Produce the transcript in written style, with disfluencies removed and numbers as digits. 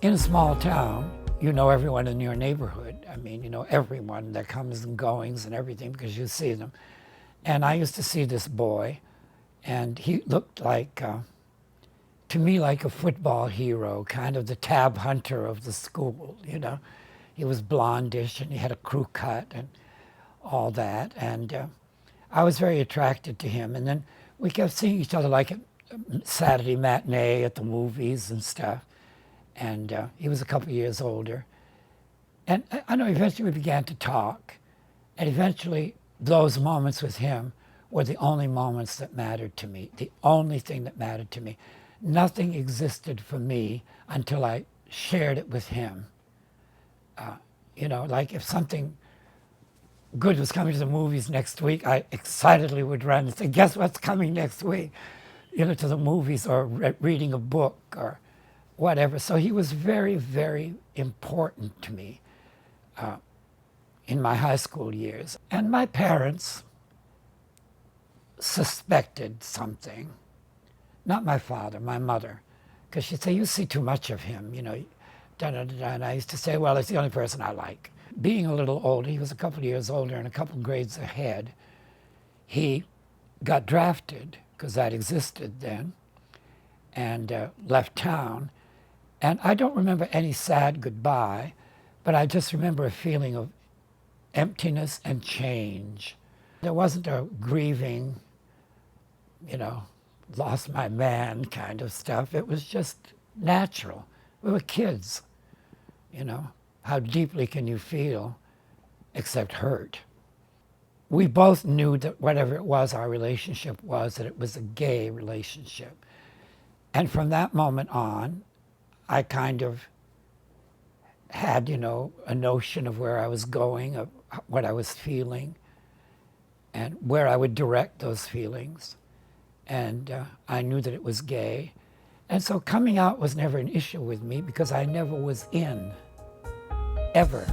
In a small town, you know everyone in your neighborhood. I mean, you know everyone that comes and goings and everything because you see them. And I used to see this boy, and he looked like, to me, like a football hero, kind of the Tab Hunter of the school, you know. He was blondish and he had a crew cut and all that. And I was very attracted to him. And then we kept seeing each other like at Saturday matinee at the movies and stuff. And he was a couple of years older. And I know eventually we began to talk. And eventually those moments with him were the only moments that mattered to me, the only thing that mattered to me. Nothing existed for me until I shared it with him. You know, like if something good was coming to the movies next week, I excitedly would run and say, guess what's coming next week? You know, to the movies or reading a book or whatever. So he was very, very important to me in my high school years. And my parents suspected something. Not my father, my mother. Because she'd say, you see too much of him, you know. Da-da-da-da. And I used to say, well, it's the only person I like. Being a little older, he was a couple of years older and a couple of grades ahead, he got drafted, because that existed then, and left town. And I don't remember any sad goodbye, but I just remember a feeling of emptiness and change. There wasn't a grieving, you know, lost my man kind of stuff. It was just natural. We were kids, you know. How deeply can you feel except hurt? We both knew that whatever it was our relationship was, that it was a gay relationship. And from that moment on, I kind of had, you know, a notion of where I was going, of what I was feeling, and where I would direct those feelings. And I knew that it was gay. And so coming out was never an issue with me because I never was in, ever.